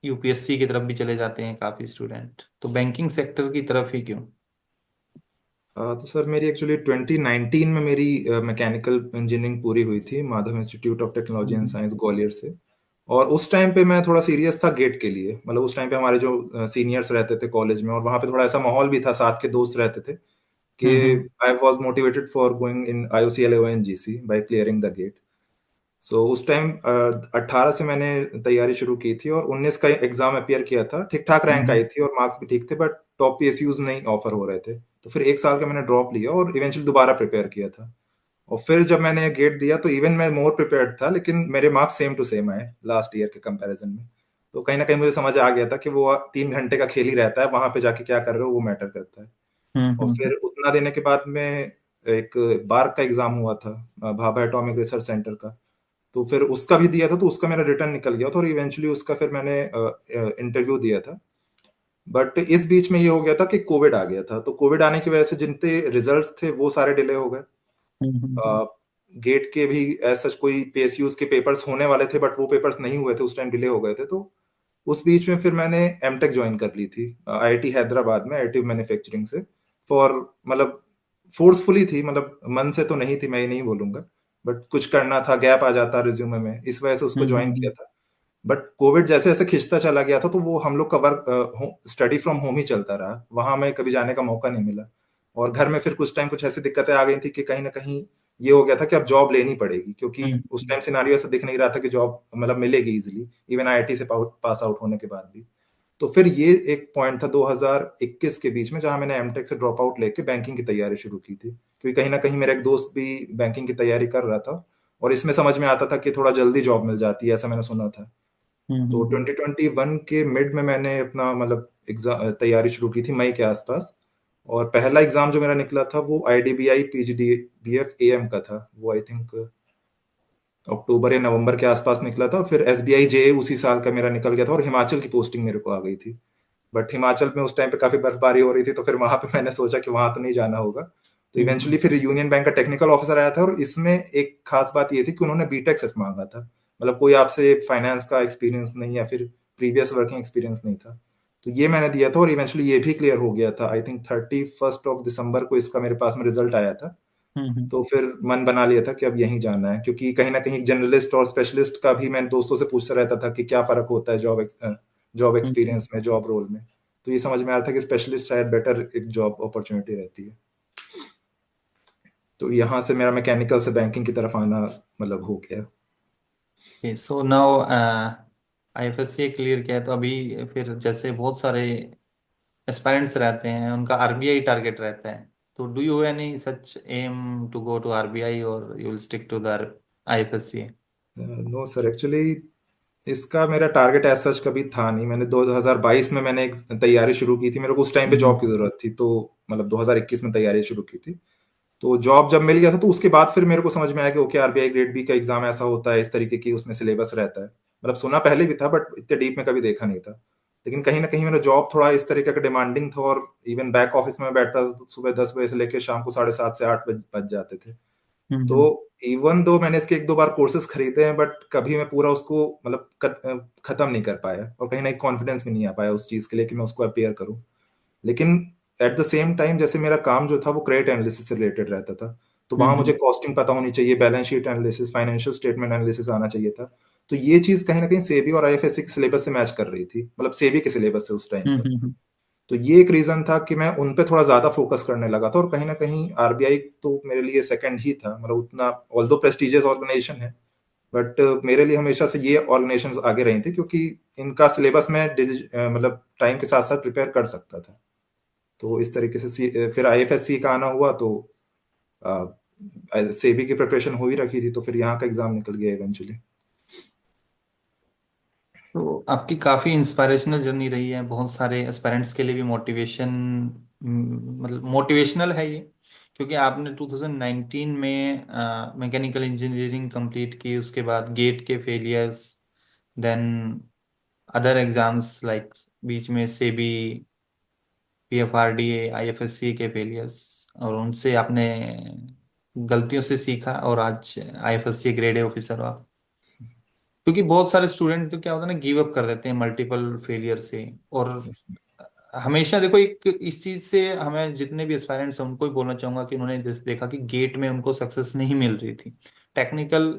Speaker 1: यूपीएससी की तरफ भी चले जाते हैं काफी स्टूडेंट, तो बैंकिंग सेक्टर की तरफ ही क्यों?
Speaker 2: तो सर मेरी एक्चुअली 2019 में मेरी मैकेनिकल इंजीनियरिंग पूरी हुई थी Madhav institute of technology and
Speaker 1: hmm
Speaker 2: science Gwalior से। और उस टाइम पे मैं थोड़ा सीरियस था गेट के लिए, मतलब उस टाइम पे हमारे जो सीनियर्स रहते थे कॉलेज में, और वहाँ पे थोड़ा ऐसा माहौल भी था, साथ के दोस्त रहते थे कि
Speaker 1: hmm
Speaker 2: I was motivated for going in IOCL ONGC by clearing the GATE. So उस टाइम 18 से मैंने तैयारी शुरू की थी, और 19 का एग्जाम अपियर किया था, ठीक ठाक रैंक
Speaker 1: हम्म
Speaker 2: आई थी और मार्क्स भी ठीक थे, बट टॉप PSUs नहीं ऑफर हो रहे थे। तो फिर एक साल का मैंने ड्रॉप लिया और इवेंचुअली दोबारा प्रिपेयर किया था। और फिर जब मैंने गेट दिया तो इवन मैं मोर प्रिपेयर्ड था, लेकिन मेरे मार्क्स सेम टू सेम आए लास्ट ईयर के कंपैरिजन में। तो कहीं ना कहीं मुझे समझ आ गया था कि वो 3 घंटे का खेल ही रहता है, वहां पे जाके क्या कर रहे हो वो मैटर करता है। और
Speaker 1: हम्म
Speaker 2: फिर उतना देने के बाद में एक बार्क का एग्जाम हुआ था, भाभा एटॉमिक रिसर्च सेंटर का। तो फिर उसका भी दिया था, तो उसका मेरा रिटर्न निकल गया था, और इवेंचुअली उसका फिर मैंने इंटरव्यू दिया था। बट इस बीच में ये हो गया था कि कोविड आ गया था, तो कोविड आने की वजह से जितने रिजल्ट्स थे वो सारे डिले हो गए।
Speaker 1: हम्म
Speaker 2: गेट के भी ऐसा कोई PSUs के पेपर्स होने वाले थे, बट वो पेपर्स नहीं हुए थे, उस टाइम डिले हो गए थे। तो उस बीच में फिर मैंने एमटेक ज्वाइन कर ली थी IIT हैदराबाद में, एडिटिव मैन्युफैक्चरिंग से। फॉर मतलब फोर्सफुली थी, मतलब मन से तो नहीं थी, मैं ये नहीं बोलूंगा, बट कुछ करना था, गैप आ जाता रिज्यूमे में, इस वजह से उसको ज्वाइन किया
Speaker 1: हम्म
Speaker 2: था। बट कोविड जैसे जैसे खिंचता चला गया था, तो वो हम लोग का वर्क स्टडी फ्रॉम होम ही चलता रहा, वहां हमें कभी जाने का मौका नहीं मिला। और घर में फिर कुछ टाइम कुछ ऐसी दिक्कतें आ गई थी कि कहीं ना कहीं ये हो गया था कि अब जॉब लेनी पड़ेगी, क्योंकि उस
Speaker 1: हम्म
Speaker 2: टाइम सिनारियो ऐसा दिख नहीं रहा था कि जॉब मतलब मिलेगी इजीली, इवन IIT से पास आउट होने के बाद भी। तो फिर ये एक पॉइंट था 2021 के बीच में, जहां मैंने एमटेक से ड्रॉप आउट लेके बैंकिंग की तैयारी शुरू की थी, क्योंकि कहीं ना कहीं मेरा एक दोस्त भी बैंकिंग की तैयारी कर रहा था, और इसमें समझ में आता था कि थोड़ा जल्दी जॉब मिल जाती है, ऐसा मैंने सुना था। तो
Speaker 1: हम्म
Speaker 2: 2021 के मिड में मैंने अपना मतलब एग्जाम तैयारी शुरू की थी मई के आसपास। और पहला एग्जाम जो मेरा निकला था वो IDBI PGDBF AM का था, वो आई थिंक अक्टूबर या नवंबर के आसपास निकला था। फिर SBI JA उसी साल का मेरा निकल गया था, और हिमाचल की पोस्टिंग मेरे को आ गई थी। बट हिमाचल में उस टाइम पे काफी बर्फबारी हो रही थी, तो फिर वहां पे मैंने सोचा कि वहां तो नहीं जाना होगा। तो इवेंचुअली
Speaker 1: हम्म
Speaker 2: फिर यूनियन बैंक का टेक्निकल ऑफिसर आया था, और इसमें एक खास बात ये थी कि उन्होंने बीटेक सिर्फ मांगा था, मतलब कोई आपसे फाइनेंस का एक्सपीरियंस नहीं या फिर प्रीवियस वर्किंग एक्सपीरियंस नहीं था। तो ये मैंने दिया था, और इवेंचुअली ये भी क्लियर हो गया था। आई थिंक 31 दिसंबर को इसका मेरे पास में रिजल्ट आया था।
Speaker 1: हम्म
Speaker 2: तो फिर मन बना लिया था कि अब यहीं जाना है, क्योंकि कहीं ना कहीं जनरलिस्ट और स्पेशलिस्ट का भी मैं दोस्तों से पूछता रहता था कि क्या फर्क होता है जॉब
Speaker 1: हम्म
Speaker 2: एक्सपीरियंस में, जॉब रोल में। तो ये समझ में आया था कि स्पेशलिस्ट शायद बेटर एक जॉब अपॉर्चुनिटी रहती है। तो यहाँ से मेरा मैकेनिकल से बैंकिंग की तरफ आना मतलब हो गया।
Speaker 1: सो नाउ आईएफएससी क्लियर किया है, तो अभी फिर जैसे बहुत सारे एस्पायरेंट्स रहते हैं उनका आरबीआई टारगेट रहता है, तो do you any such aim to go to RBI और you will stick to the IFSC?
Speaker 2: No sir, actually इसका मेरा टारगेट एज सच कभी था नहीं। मैंने 2022 में मैंने एक तैयारी शुरू की थी, मेरे को उस टाइम पे जॉब की
Speaker 1: हम्म
Speaker 2: जरूरत थी, तो मतलब 2021 में तैयारी शुरू की थी। तो जॉब जब मिल गया था, तो उसके बाद फिर मेरे को समझ में आया कि ओके आरबीआई ग्रेड बी का एग्जाम ऐसा होता है, इस तरीके की उसमें सिलेबस रहता है। मतलब सुना पहले भी था, बट इतने डीप में कभी देखा नहीं था। लेकिन कहीं ना कहीं मेरा जॉब थोड़ा इस तरीके का डिमांडिंग था, और इवन बैक ऑफिस में बैठता था तो सुबह 10 बजे से लेकर शाम को 7:30 से 8 बज जाते थे। तो
Speaker 1: हम्म
Speaker 2: इवन दो मैंने इसके एक दो बार कोर्सेज खरीदे हैं, बट कभी मैं पूरा उसको मतलब खत्म नहीं कर पाया, और कहीं ना कॉन्फिडेंस भी नहीं आ पाया उस चीज के लिए कि मैं उसको अपेयर करूं। लेकिन एट द सेम टाइम जैसे मेरा काम जो था वो क्रेडिट एनालिसिस से रिलेटेड रहता था, तो वहां मुझे
Speaker 1: हम्म
Speaker 2: कॉस्टिंग पता होनी चाहिए, balance sheet analysis, financial statement analysis आना चाहिए था। तो ये चीज कहीं ना कहीं सेबी और IFSC के सिलेबस से मैच कर रही थी, मतलब सेबी के सिलेबस से उस टाइम
Speaker 1: हम्म
Speaker 2: पर।
Speaker 1: हम्म
Speaker 2: तो ये एक रीजन था कि मैं उन पे थोड़ा ज्यादा फोकस करने लगा था, और कहीं ना कहीं आरबीआई तो मेरे लिए सेकंड ही था, मतलब उतना ऑल्दो प्रेस्टिजियस ऑर्गेनाइजेशन है, बट मेरे लिए हमेशा से ये ऑर्गेनाइजेशंस आगे रही थी, क्योंकि इनका सिलेबस मैं मतलब टाइम के साथ साथ प्रिपेयर कर सकता था। तो इस तरीके से फिर आईएफएससी का आना हुआ, तो सेबी की प्रिपरेशन हो ही रखी थी, तो फिर यहाँ का एग्जाम निकल गया इवेंचुअली।
Speaker 1: तो आपकी काफ़ी इंस्पायरेशनल जर्नी रही है, बहुत सारे एस्पायरेंट्स के लिए भी मोटिवेशन, मतलब मोटिवेशनल है ये। क्योंकि आपने 2019 में मैकेनिकल इंजीनियरिंग कंप्लीट की, उसके बाद गेट के failures, then other exams like बीच में सेबी, पीएफआरडीए, आईएफएससी के फेलियर्स, और उनसे आपने गलतियों से सीखा और आज आईएफएससी ग्रेड ए ऑफिसर हो आप। क्योंकि बहुत सारे स्टूडेंट तो क्या होता है ना, गिव अप कर देते हैं मल्टीपल फेलियर से। और हमेशा देखो, एक इस चीज से हमें जितने भी एस्पायरेंट्स हैं उनको ही बोलना चाहूंगा कि उन्होंने देखा कि गेट में उनको सक्सेस नहीं मिल रही थी, टेक्निकल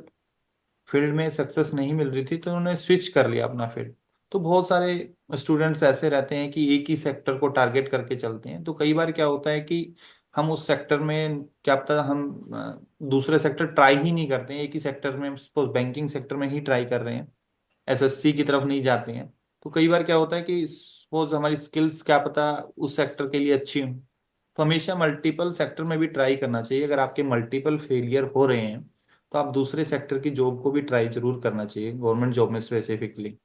Speaker 1: फील्ड में सक्सेस नहीं मिल रही थी, तो उन्होंने स्विच कर लिया अपना फील्ड। तो बहुत सारे स्टूडेंट्स ऐसे रहते हैं कि एक ही सेक्टर को टारगेट करके चलते हैं, तो कई बार क्या होता है कि हम उस सेक्टर में, क्या पता हम दूसरे सेक्टर ट्राई ही नहीं करते हैं, एक ही सेक्टर में, सपोज बैंकिंग सेक्टर में ही ट्राई कर रहे हैं, एसएससी की तरफ नहीं जाते हैं। तो कई बार क्या होता है कि सपोज हमारी स्किल्स क्या पता उस सेक्टर के लिए अच्छी हो, तो हमेशा मल्टीपल सेक्टर में भी ट्राई करना चाहिए। अगर आपके मल्टीपल फेलियर हो रहे हैं तो आप दूसरे सेक्टर की जॉब को भी ट्राई जरूर करना चाहिए, गवर्नमेंट जॉब में स्पेसिफिकली।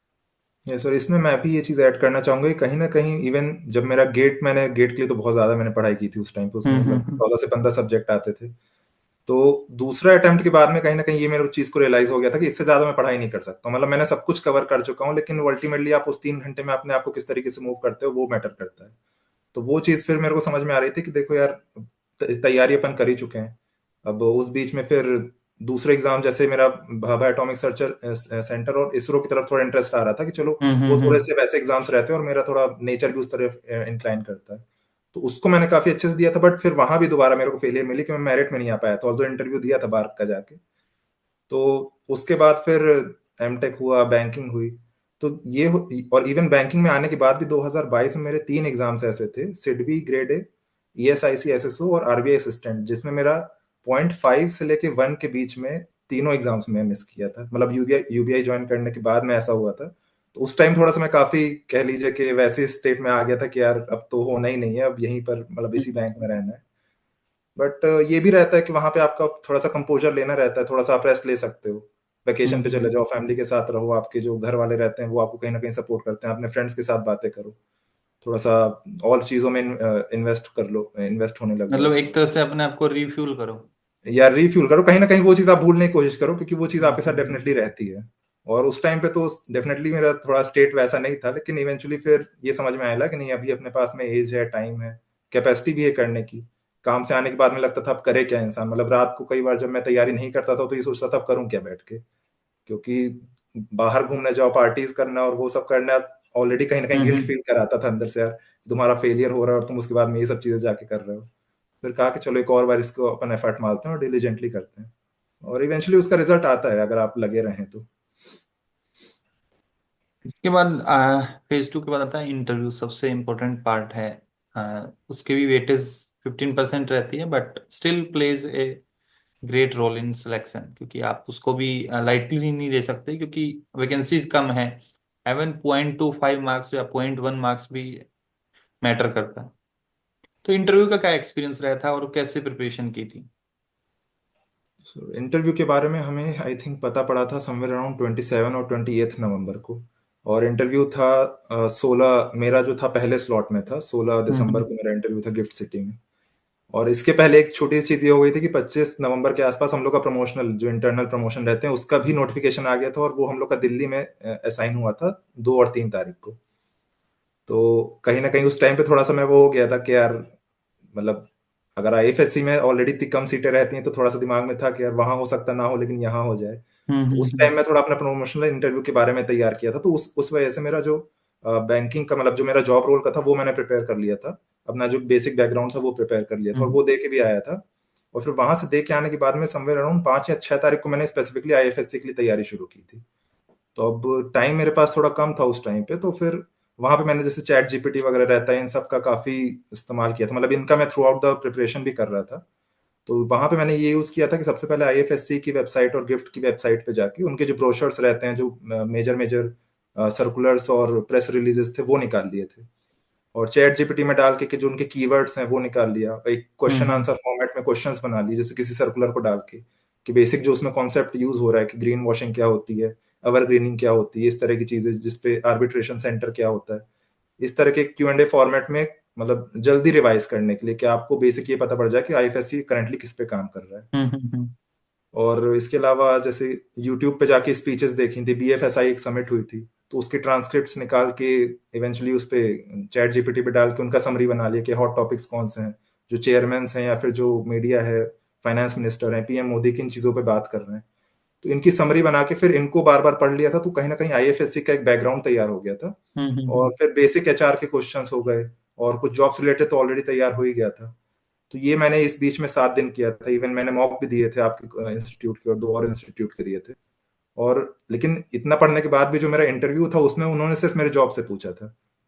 Speaker 2: ये सर, इसमें मैं भी ये चीज़ ऐड करना चाहूंगा कि कहीं ना कहीं इवन जब मेरा मैंने गेट के लिए तो बहुत ज़्यादा मैंने पढ़ाई की थी उस टाइम पे, उसमें लगभग
Speaker 1: हम्म।
Speaker 2: 14 से 15 सब्जेक्ट आते थे। तो दूसरा अटेम्प्ट के बाद में कहीं ना कहीं ये मेरे उस चीज़ को रियलाइज हो गया था कि इससे ज़्यादा मैं पढ़ाई नहीं कर सकता, मतलब मैंने सब कुछ कवर कर चुका हूँ, लेकिन अल्टीमेटली आप उस 3 घंटे में अपने आप को किस तरीके से मूव करते हो वो मैटर करता है। तो वो चीज़ फिर मेरे को समझ में आ रही थी कि देखो यार, तैयारी अपन कर ही चुके हैं। अब उस बीच में फिर दूसरे एग्जाम, जैसे मेरा भाभा एटॉमिक सर्चर सेंटर और इसरो की तरफ थोड़ा इंटरेस्ट आ रहा था कि चलो वो थोड़े
Speaker 1: हम्म।
Speaker 2: से वैसे एग्जाम्स रहते हैं और मेरा थोड़ा नेचर भी उस तरफ इंक्लाइन करता है। तो उसको मैंने काफी अच्छे से दिया था, बट फिर वहां भी दोबारा मेरे को फेलियर मिली कि मैं मेरिट में नहीं आ पाया था, ऑल्दो इंटरव्यू दिया था बार्क का जाके। तो उसके बाद फिर एमटेक हुआ, बैंकिंग हुई। तो और इवन बैंकिंग में आने के बाद भी 2022 में मेरे 3 एग्जाम्स ऐसे थे, SIDBI grade A, ESIC SSO और आरबीआई असिस्टेंट, जिसमें मेरा 0.5 से लेके 1 के बीच में तीनों एग्जाम्स में मिस किया था। मतलब यूबीआई यूबीआई ज्वाइन करने के बाद में ऐसा हुआ था। तो उस टाइम थोड़ा सा मैं काफी, कह लीजिए कि वैसे स्टेट में आ गया था कि यार अब तो होना ही नहीं है, अब यहीं पर मतलब इसी बैंक में रहना है। बट ये भी रहता है कि वहां पे आपका थोड़ा सा कंपोजर लेना रहता है, थोड़ा सा आप रेस्ट ले सकते हो, वेकेशन पे चले
Speaker 1: हम्म।
Speaker 2: जाओ, फैमिली के साथ रहो, आपके जो घर वाले रहते हैं वो आपको कहीं ना कहीं सपोर्ट करते हैं, अपने फ्रेंड्स के साथ बातें करो, थोड़ा सा और चीजों में इन्वेस्ट कर लो, इन्वेस्ट होने लग
Speaker 1: मतलब
Speaker 2: जाओ।
Speaker 1: एक तरह से अपने आप को रिफ्यूल करो।
Speaker 2: या रीफ्यूल करो, कहीं ना कहीं वो चीज आप भूलने की कोशिश करो, क्योंकि वो चीज आपके साथ
Speaker 1: हम्म।
Speaker 2: डेफिनेटली रहती है। और उस टाइम पे तो डेफिनेटली मेरा थोड़ा स्टेट वैसा नहीं था, लेकिन इवेंचुअली फिर ये समझ में आया कि नहीं, अभी अपने पास में एज है, टाइम है, कैपेसिटी भी है करने की। काम से आने के बाद में लगता था अब करे क्या इंसान, मतलब रात को कई बार जब मैं तैयारी नहीं करता था तो ये सोचता था अब करूं क्या बैठ के, क्योंकि बाहर घूमने जाओ, पार्टीज करना और वो सब करना, ऑलरेडी कहीं ना कहीं गिल्ट
Speaker 1: हम्म।
Speaker 2: फील कराता था अंदर से यार, तुम्हारा फेलियर हो रहा है और तुम उसके बाद में ये सब चीजें जाके कर रहे हो। फिर कहा कि चलो एक और बार इसको अपन एफर्ट मारते हैं और डिलीजेंटली करते हैं, और इवेंचुअली उसका रिजल्ट आता है अगर आप लगे रहें तो।
Speaker 1: इसके बाद फेज टू के बाद आता है इंटरव्यू, सबसे इम्पोर्टेंट पार्ट है। उसके भी वेटेज 15% रहती है, but still plays a great role in selection, क्योंकि आप उसको भी लाइटली नहीं ले सकते, क्योंकि वैकेंसीज कम है। एवन 0.25 मार्क्स या 0.1 मार्क्स भी मैटर करता है। तो इंटरव्यू का क्या एक्सपीरियंस रहा था और कैसे प्रिपरेशन की थी?
Speaker 2: इंटरव्यू के बारे में हमें आई थिंक पता पड़ा था समवेयर अराउंड 27 और 28 नवंबर को। और इंटरव्यू था 16, मेरा जो था पहले स्लॉट में था, 16 दिसंबर
Speaker 1: हम्म।
Speaker 2: को मेरा इंटरव्यू था गिफ्ट सिटी में। और इसके पहले एक छोटी सी चीज ये हो गई थी कि 25 नवंबर के आसपास हम लोग का प्रमोशनल, जो इंटरनल प्रमोशन रहते हैं, उसका भी नोटिफिकेशन आ गया था, और वो हम लोग का दिल्ली में असाइन हुआ था 2 और 3 तारीख को। तो कहीं ना कहीं उस टाइम पे थोड़ा सा मैं वो हो गया था कि यार, मतलब अगर आईएफएससी में ऑलरेडी इतनी कम सीटें रहती हैं तो थोड़ा सा दिमाग में था कि यार वहां हो सकता ना हो, लेकिन यहाँ हो जाए। तो उस
Speaker 1: हम्म।
Speaker 2: टाइम में थोड़ा अपना प्रमोशनल इंटरव्यू के बारे में तैयार किया था, तो उस वजह से मेरा जो बैंकिंग का, मतलब जो मेरा जॉब रोल का था वो मैंने प्रिपेयर कर लिया था, अपना जो बेसिक बैकग्राउंड था वो प्रिपेयर कर लिया था, और
Speaker 1: हम्म।
Speaker 2: वो दे के भी आया था। और फिर वहां से दे के आने के बाद में समवेयर अराउंड 5 या 6 तारीख को मैंने स्पेसिफिकली आईएफएससी के लिए तैयारी शुरू की थी। तो अब टाइम मेरे पास थोड़ा कम था उस टाइम पे, तो फिर वहां पे मैंने जैसे चैट जीपीटी वगैरह रहता है, इन सब का काफी इस्तेमाल किया था, मतलब इनका मैं थ्रू आउट द प्रिपरेशन भी कर रहा था। तो वहां पे मैंने ये यूज किया था कि सबसे पहले आईएफएससी की वेबसाइट और गिफ्ट की वेबसाइट पे जाके उनके जो ब्रोशर्स रहते हैं, जो मेजर मेजर सर्कुलर्स और प्रेस रिलीजेस थे, वो निकाल लिए थे। और चैट जीपीटी में डाल के जो उनके कीवर्ड्स हैं वो निकाल लिया, एक क्वेश्चन
Speaker 1: हम्म
Speaker 2: आंसर फॉर्मेट में क्वेश्चंस बना लिए जैसे किसी सर्कुलर को डाल के, कि बेसिक जो उसमें कॉन्सेप्ट यूज हो रहा है कि ग्रीन वॉशिंग क्या होती है, एवरग्रीनिंग क्या होती है, इस तरह की चीजें, जिसपे आर्बिट्रेशन सेंटर क्या होता है, इस तरह के Q&A फॉर्मेट में, मतलब जल्दी रिवाइज करने के लिए कि आपको बेसिक ये पता पड़ जाए कि आईएफएससी करंटली किस पे काम कर रहा है।
Speaker 1: हम्म।
Speaker 2: और इसके अलावा जैसे यूट्यूब पे जाके स्पीचेस देखी थी, बीएफएसआई एक समिट हुई थी, तो उसकी ट्रांसक्रिप्ट्स निकाल के इवेंचुअली उस पे चैट जीपीटी पे डाल के उनका समरी बना लिया कि हॉट टॉपिक्स कौन से हैं, जो चेयरमैन हैं या फिर जो मीडिया है, फाइनेंस मिनिस्टर हैं, पीएम मोदी किन चीज़ों पे बात कर रहे हैं, तो इनकी समरी बना के फिर इनको बार बार पढ़ लिया था, तो कहीं ना कहीं आईएफएससी का एक बैकग्राउंड तैयार हो गया था। और
Speaker 1: हम्म।
Speaker 2: फिर बेसिक एचआर के क्वेश्चंस हो गए, और कुछ जॉब्स रिलेटेड तो ऑलरेडी तैयार हो ही गया था। तो ये मैंने इस बीच में 7 दिन किया था, इवन मैंने मॉक भी दिए थे आपके इंस्टीट्यूट के और 2 और इंस्टीट्यूट के दिए थे। और लेकिन इतना पढ़ने के बाद भी जो मेरा इंटरव्यू था उसमें उन्होंने सिर्फ मेरे जॉब से पूछा था,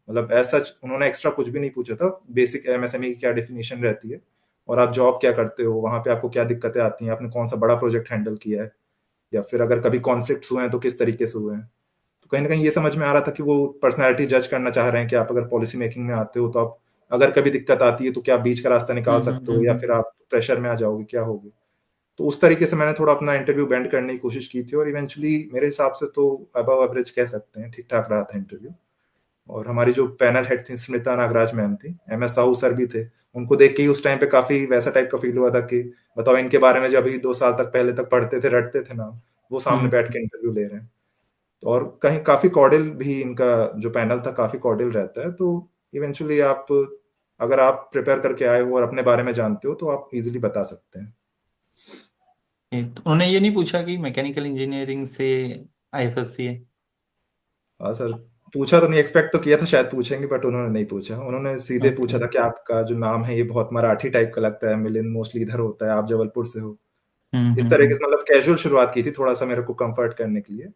Speaker 2: मतलब ऐसा उन्होंने एक्स्ट्रा कुछ भी नहीं पूछा था। बेसिक एमएसएमई की क्या डेफिनेशन रहती है, और आप जॉब क्या करते हो, वहां पे आपको क्या दिक्कतें आती हैं, आपने कौन सा बड़ा प्रोजेक्ट हैंडल किया है, या फिर अगर कभी कॉन्फ्लिक्ट्स हुए हैं तो किस तरीके से हुए हैं। तो कहीं ना कहीं ये समझ में आ रहा था कि वो पर्सनैलिटी जज करना चाह रहे हैं कि आप अगर पॉलिसी मेकिंग में आते हो तो आप, अगर कभी दिक्कत आती है तो क्या आप बीच का रास्ता निकाल सकते हो, या फिर आप प्रेशर में आ जाओगे, क्या होगे। तो उस तरीके से मैंने थोड़ा अपना इंटरव्यू बेंड करने की कोशिश की थी, और इवेंचुअली मेरे हिसाब से तो अबव एवरेज कह सकते हैं, ठीक ठाक रहा था इंटरव्यू। और हमारी जो पैनल हेड थी स्मिता नागराज मैम थी, एमएस साहू सर भी थे, उनको देख के ही उस टाइम पे काफी वैसा टाइप का फील हुआ था कि बताओ इनके बारे में, जब अभी 2 साल तक पहले तक पढ़ते थे, रटते थे नाम, वो सामने बैठ
Speaker 1: हम्म।
Speaker 2: के इंटरव्यू ले रहे हैं। तो और कहीं काफी कॉर्डियल भी इनका जो पैनल था, काफी कॉर्डियल रहता है। तो इवेंचुअली आप, अगर आप प्रिपेयर करके आए हो और अपने बारे में जानते हो तो आप इजीली बता सकते हैं।
Speaker 1: तो उन्होंने ये नहीं पूछा कि मैकेनिकल इंजीनियरिंग से आईएफएससी है?
Speaker 2: हाँ सर, पूछा तो नहीं, एक्सपेक्ट तो किया था शायद पूछेंगे, बट उन्होंने नहीं पूछा। उन्होंने सीधे
Speaker 1: ओके।
Speaker 2: पूछा था कि आपका जो नाम है ये बहुत मराठी टाइप का लगता है, मिलिंद मोस्टली इधर होता है, आप जबलपुर से हो। इस तरीके
Speaker 1: हम्म।
Speaker 2: से मतलब कैजुअल शुरुआत की थी, थोड़ा सा मेरे को कंफर्ट करने के लिए।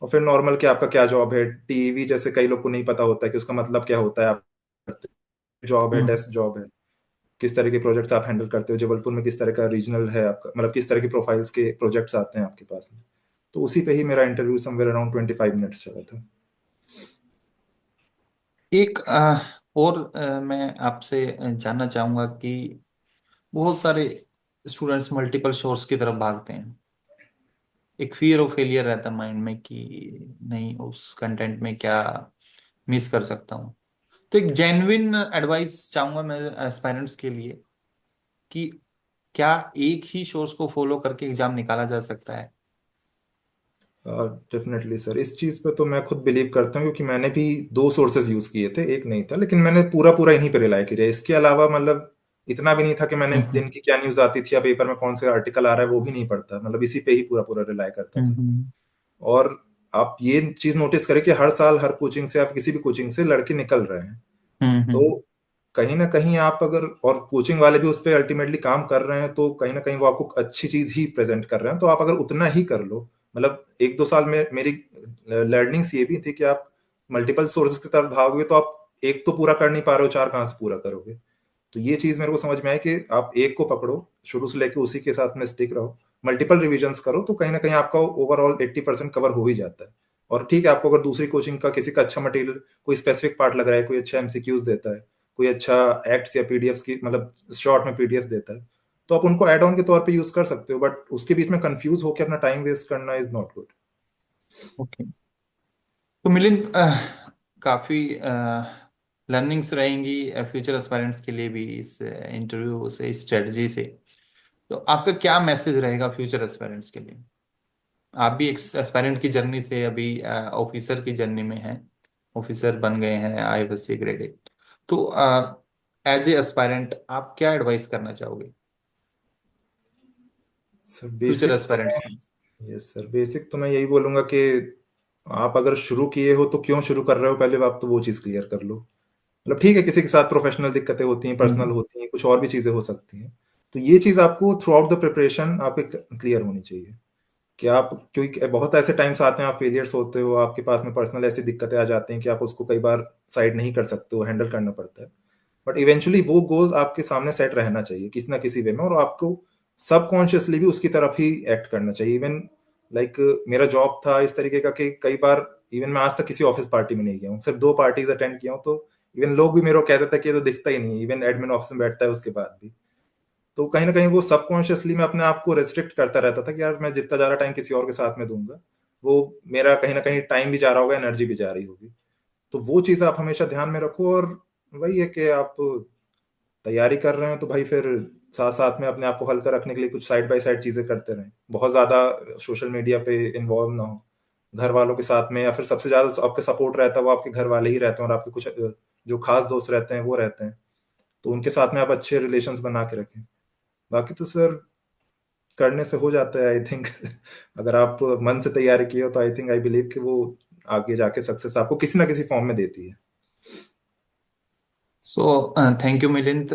Speaker 2: और फिर नॉर्मल कि आपका क्या जॉब है, टीवी जैसे कई लोग को नहीं पता होता है कि उसका मतलब क्या होता है, आप जॉब है,
Speaker 1: हम्म।
Speaker 2: डेस्क जॉब है, किस तरह के प्रोजेक्ट्स आप हैंडल करते हो, जबलपुर में किस तरह का रीजनल है आपका, मतलब किस तरह के प्रोफाइल्स के प्रोजेक्ट्स आते हैं आपके पास में। तो उसी पे ही मेरा इंटरव्यू समवेयर अराउंड 25 मिनट्स चला था।
Speaker 1: एक और मैं आपसे जानना चाहूंगा कि बहुत सारे स्टूडेंट्स मल्टीपल सोर्स की तरफ भागते हैं। एक फियर ऑफ फेलियर रहता है माइंड में कि नहीं, उस कंटेंट में क्या मिस कर सकता हूँ। तो एक जेन्युइन एडवाइस चाहूंगा मैं एस्पायरेंट्स के लिए कि क्या एक ही सोर्स को फॉलो करके एग्जाम निकाला जा सकता है?
Speaker 2: डेफिनेटली सर, इस चीज़ पे तो मैं खुद बिलीव करता हूँ, क्योंकि मैंने भी 2 सोर्सेज यूज़ किए थे, एक नहीं था, लेकिन मैंने पूरा पूरा इन्हीं पे रिलाई किया। इसके अलावा मतलब इतना भी नहीं था कि मैंने
Speaker 1: हम्म
Speaker 2: दिन की क्या न्यूज़ आती थी या पेपर में कौन से आर्टिकल आ रहा है वो भी नहीं पढ़ता, मतलब इसी पे ही पूरा पूरा रिलाई करता था।
Speaker 1: हम्म
Speaker 2: और आप ये चीज़ नोटिस करें कि हर साल हर कोचिंग से, आप किसी भी कोचिंग से लड़के निकल रहे हैं। तो
Speaker 1: हम्म
Speaker 2: कहीं ना कहीं आप अगर, और कोचिंग वाले भी उस पर अल्टीमेटली काम कर रहे हैं, तो कहीं ना कहीं वो आपको अच्छी चीज ही प्रेजेंट कर रहे हैं। तो आप अगर उतना ही कर लो, मतलब 1-2 साल में मेरी लर्निंग्स ये भी थी कि आप मल्टीपल सोर्सेज की तरफ भागोगे तो आप एक तो पूरा कर नहीं पा रहे हो, 4 कहाँ से पूरा करोगे। तो ये चीज मेरे को समझ में आई कि आप एक को पकड़ो, शुरू से लेके उसी के साथ में स्टिक रहो, मल्टीपल रिविजन्स करो, तो कहीं ना कहीं आपका ओवरऑल 80% कवर हो ही जाता है। और ठीक है, आपको अगर दूसरी कोचिंग का किसी का अच्छा मटेरियल, कोई स्पेसिफिक पार्ट लग रहा है, कोई अच्छा एमसीक्यूज देता है, कोई अच्छा एक्ट्स या पीडीएफ्स की, मतलब शॉर्ट में पीडीएफ देता है, तो आप उनको एड ऑन के तौर पे यूज कर सकते हो, बट उसके बीच में कंफ्यूज होकर अपना टाइम वेस्ट करना इज नॉट गुड।
Speaker 1: ओके। तो मिलिंद, काफी लर्निंग्स रहेंगी फ्यूचर एस्पायरेंट्स के लिए भी इस इंटरव्यू से, इस स्ट्रेटजी से। तो आपका क्या मैसेज रहेगा फ्यूचर एस्पायरेंट्स के लिए? आप भी एक एस्पायरेंट की जर्नी से अभी ऑफिसर की जर्नी में हैं, ऑफिसर बन गए हैं आईएफएससी ग्रेड 1। तो एज ए एस्पायरेंट आप क्या एडवाइस करना चाहोगे
Speaker 2: सर
Speaker 1: फ्यूचर
Speaker 2: बेसिक तो
Speaker 1: एस्पायरेंट्स
Speaker 2: मैं,
Speaker 1: को?
Speaker 2: यस सर, बेसिक तो मैं यही बोलूंगा कि आप अगर शुरू किए हो तो क्यों शुरू कर रहे हो, पहले आप तो वो चीज़ क्लियर कर लो। मतलब ठीक है, किसी के साथ प्रोफेशनल दिक्कतें होती हैं, पर्सनल
Speaker 1: हम्म
Speaker 2: होती हैं, कुछ और भी चीज़ें हो सकती हैं। तो ये चीज़ आपको थ्रू आउट द प्रिपरेशन आपके क्लियर होनी चाहिए कि आप, क्योंकि बहुत ऐसे टाइम्स आते हैं आप फेलियर्स होते हो, आपके पास में पर्सनल ऐसी दिक्कतें आ जाती हैं कि आप उसको कई बार साइड नहीं कर सकते हो, हैंडल करना पड़ता है। बट इवेंचुअली वो गोल आपके सामने सेट रहना चाहिए किसी ना किसी वे में, और आपको सबकॉन्शियसली भी उसकी तरफ ही एक्ट करना चाहिए। इवन लाइक मेरा जॉब था इस तरीके का कि कई बार इवन मैं आज तक किसी ऑफिस पार्टी में नहीं गया हूँ, सिर्फ 2 पार्टीज अटेंड किया हूँ। तो इवन लोग भी मेरे को कहते थे कि ये तो दिखता ही नहीं, इवन एडमिन ऑफिस में बैठता है उसके बाद भी। तो कहीं ना कहीं वो सबकॉन्शियसली मैं अपने आप को रेस्ट्रिक्ट करता रहता था कि यार मैं जितना ज़्यादा टाइम किसी और के साथ में दूंगा, वो मेरा कहीं ना कहीं टाइम भी जा रहा होगा, एनर्जी भी जा रही होगी। तो वो चीज़ आप हमेशा ध्यान में रखो। और वही है कि आप तैयारी कर रहे हो तो भाई फिर साथ साथ में अपने आप को हल्का रखने के लिए कुछ साइड बाय साइड चीज़ें करते रहें, बहुत ज़्यादा सोशल मीडिया पे इन्वॉल्व ना हो। घर वालों के साथ में, या फिर सबसे ज़्यादा जो आपके सपोर्ट रहता है वो आपके घर वाले ही रहते हैं, और आपके कुछ जो खास दोस्त रहते हैं वो रहते हैं, तो उनके साथ में आप अच्छे रिलेशंस बना के रखें। बाकी तो सर करने से हो जाता है आई थिंक। अगर आप मन से तैयारी किए हो तो आई थिंक, आई बिलीव कि वो आगे जाके सक्सेस आपको किसी ना किसी फॉर्म में देती है।
Speaker 1: So, thank you, Milind,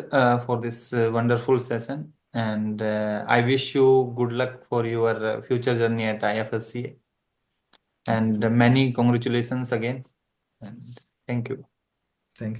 Speaker 1: for this wonderful session. And I wish you good luck for your future journey at IFSC. And many congratulations again. And thank you.